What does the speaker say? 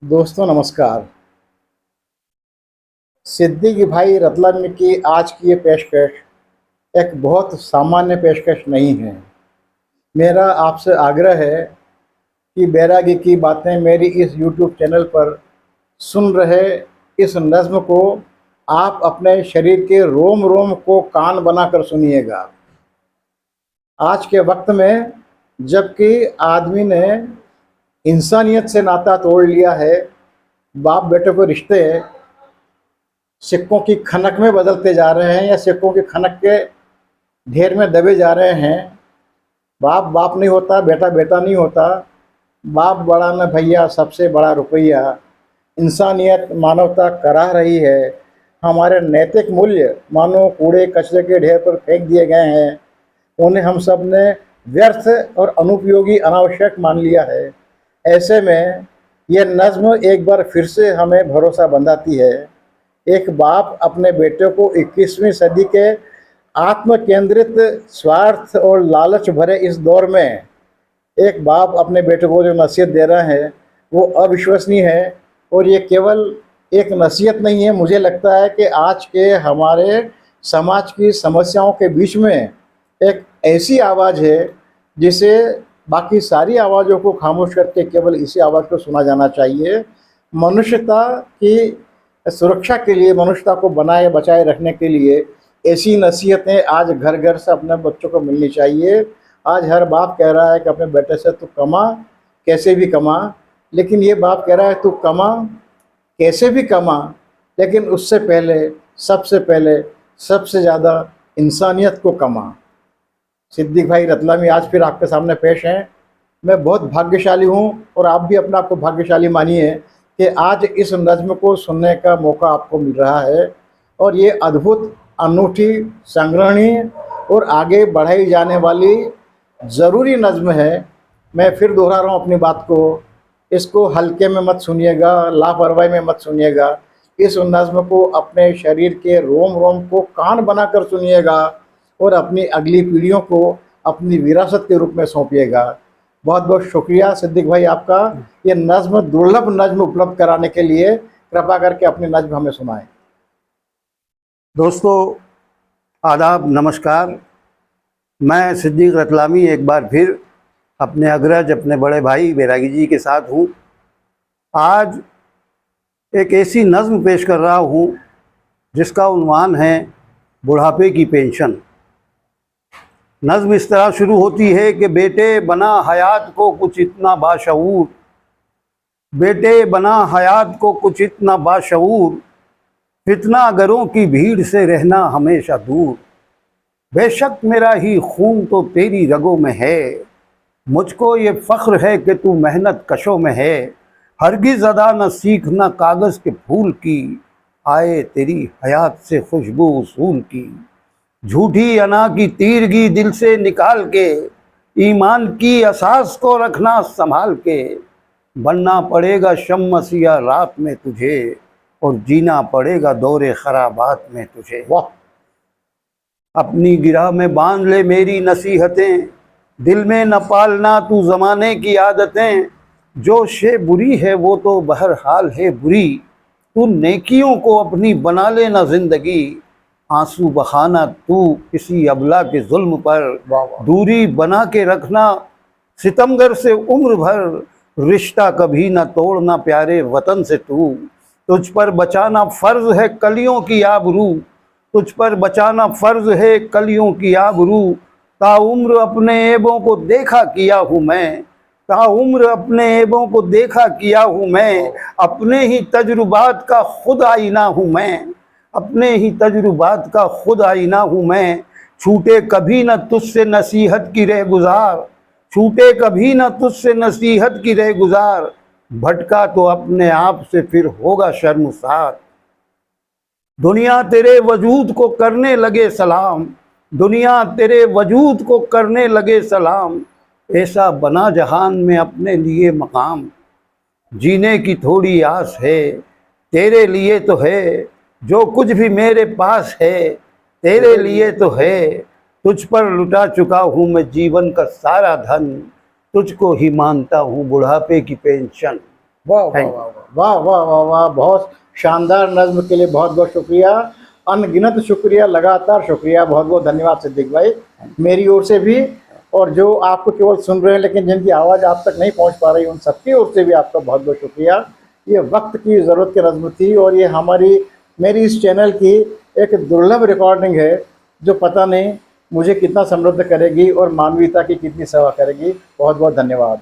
दोस्तों नमस्कार। सिद्दीकी भाई रतलामी की आज की ये पेशकश एक बहुत सामान्य पेशकश नहीं है। मेरा आपसे आग्रह है कि बैरागी की बातें मेरी इस यूट्यूब चैनल पर सुन रहे इस नज़्म को आप अपने शरीर के रोम-रोम को कान बनाकर सुनिएगा। आज के वक्त में जबकि आदमी ने इंसानियत से नाता तोड़ लिया है, बाप बेटे को रिश्ते सिक्कों की खनक में बदलते जा रहे हैं या सिक्कों की खनक के ढेर में दबे जा रहे हैं। बाप बाप नहीं होता, बेटा बेटा नहीं होता। बाप बड़ा न भैया, सबसे बड़ा रुपया। इंसानियत मानवता कराह रही है। हमारे नैतिक मूल्य मानो कूड़े कचरे के ढेर पर फेंक दिए गए हैं। उन्हें हम सब ने व्यर्थ और अनुपयोगी अनावश्यक मान लिया है। ऐसे में यह नज़्म एक बार फिर से हमें भरोसा बंधाती है। एक बाप अपने बेटे को 21वीं सदी के आत्म केंद्रित स्वार्थ और लालच भरे इस दौर में एक बाप अपने बेटे को जो नसीहत दे रहा है वो अविश्वसनीय है। और ये केवल एक नसीहत नहीं है, मुझे लगता है कि आज के हमारे समाज की समस्याओं के बीच में एक ऐसी आवाज़ है जिसे बाकी सारी आवाज़ों को खामोश करके केवल इसी आवाज़ को सुना जाना चाहिए। मनुष्यता की सुरक्षा के लिए, मनुष्यता को बनाए बचाए रखने के लिए ऐसी नसीहतें आज घर घर से अपने बच्चों को मिलनी चाहिए। आज हर बाप कह रहा है कि अपने बेटे से तू कमा, कैसे भी कमा। लेकिन ये बाप कह रहा है तू कमा, कैसे भी कमा, लेकिन उससे पहले, सबसे पहले, सबसे ज़्यादा इंसानियत को कमा। सिद्दीक भाई रतलामी आज फिर आपके सामने पेश हैं। मैं बहुत भाग्यशाली हूँ और आप भी अपने आप को भाग्यशाली मानिए कि आज इस नज़्म को सुनने का मौका आपको मिल रहा है। और ये अद्भुत, अनूठी, संग्रहणीय और आगे बढ़ाई जाने वाली ज़रूरी नज़्म है। मैं फिर दोहरा रहा हूँ अपनी बात को, इसको हल्के में मत सुनिएगा, लापरवाही में मत सुनिएगा। इस नज़्म को अपने शरीर के रोम रोम को कान बनाकर सुनिएगा और अपनी अगली पीढ़ियों को अपनी विरासत के रूप में सौंपिएगा। बहुत बहुत शुक्रिया सिद्दीक भाई आपका, ये नज़्म, दुर्लभ नज़्म उपलब्ध कराने के लिए। कृपा करके अपनी नज़्म हमें सुनाएं। दोस्तों आदाब, नमस्कार। मैं सिद्दीक रतलामी एक बार फिर अपने अग्रज, अपने बड़े भाई बैरागी जी के साथ हूँ। आज एक ऐसी नज़्म पेश कर रहा हूँ जिसका उन्वान है बुढ़ापे की पेंशन। नज़्म इस तरह शुरू होती है कि बेटे बना हयात को कुछ इतना बाशऊर, बेटे बना हयात को कुछ इतना बाशऊर, फितनागरों की भीड़ से रहना हमेशा दूर। बेशक मेरा ही खून तो तेरी रगों में है, मुझको ये फ़ख्र है कि तू मेहनत कशों में है। हरगिज़ अदा न सीखना कागज़ के फूल की, आए तेरी हयात से खुशबू उसूल की। झूठी अना की तीरगी दिल से निकाल के, ईमान की असास को रखना संभाल के। बनना पड़ेगा शम्मसिया रात में तुझे, और जीना पड़ेगा दौरे खराबात में तुझे। वाह! अपनी गिरह में बांध ले मेरी नसीहतें, दिल में न पालना तू ज़माने की आदतें। जो शे बुरी है वो तो बहरहाल है बुरी, तू नेकियों को अपनी बना लेना ज़िंदगी। आंसू बहाना तू किसी अबला के जुल्म पर, दूरी बना के रखना सितमगर से उम्र भर। रिश्ता कभी न तोड़ना प्यारे वतन से तू, तुझ पर बचाना फ़र्ज़ है कलियों की आबरू, तुझ पर बचाना फ़र्ज़ है कलियों की आबरू। ताउम्र अपने ऐबों को देखा किया हूँ मैं, ताउम्र अपने ऐबों को देखा किया हूँ मैं। अपने ही तजुर्बात का खुद आईना हूँ मैं, अपने ही तजुर्बात का खुद आईना हूँ मैं। छूटे कभी न तुझसे नसीहत की रह गुज़ार, छूटे कभी न तुझसे नसीहत की रह गुज़ार। भटका तो अपने आप से फिर होगा शर्मसार। दुनिया तेरे वजूद को करने लगे सलाम, दुनिया तेरे वजूद को करने लगे सलाम। ऐसा बना जहान में अपने लिए मकाम, जीने की थोड़ी आस है तेरे लिए तो है। जो कुछ भी मेरे पास है तेरे लिए तो है। तुझ पर लुटा चुका हूँ मैं जीवन का सारा धन, तुझको ही मानता हूँ बुढ़ापे की पेंशन। वाह वाह Thank वाह वाह वाह वाह वाह, बहुत शानदार नज्म के लिए बहुत बहुत शुक्रिया, अनगिनत शुक्रिया, लगातार शुक्रिया, बहुत बहुत धन्यवाद सिद्दीक भाई मेरी ओर से भी। और जो आपको केवल सुन रहे हैं लेकिन जिनकी आवाज़ आप तक नहीं पहुंच पा रही, उन सबकी ओर से भी आपका बहुत बहुत शुक्रिया। ये वक्त की ज़रूरत की नज्म थी और ये मेरी इस चैनल की एक दुर्लभ रिकॉर्डिंग है जो पता नहीं मुझे कितना समृद्ध करेगी और मानवीयता की कितनी सेवा करेगी। बहुत बहुत धन्यवाद।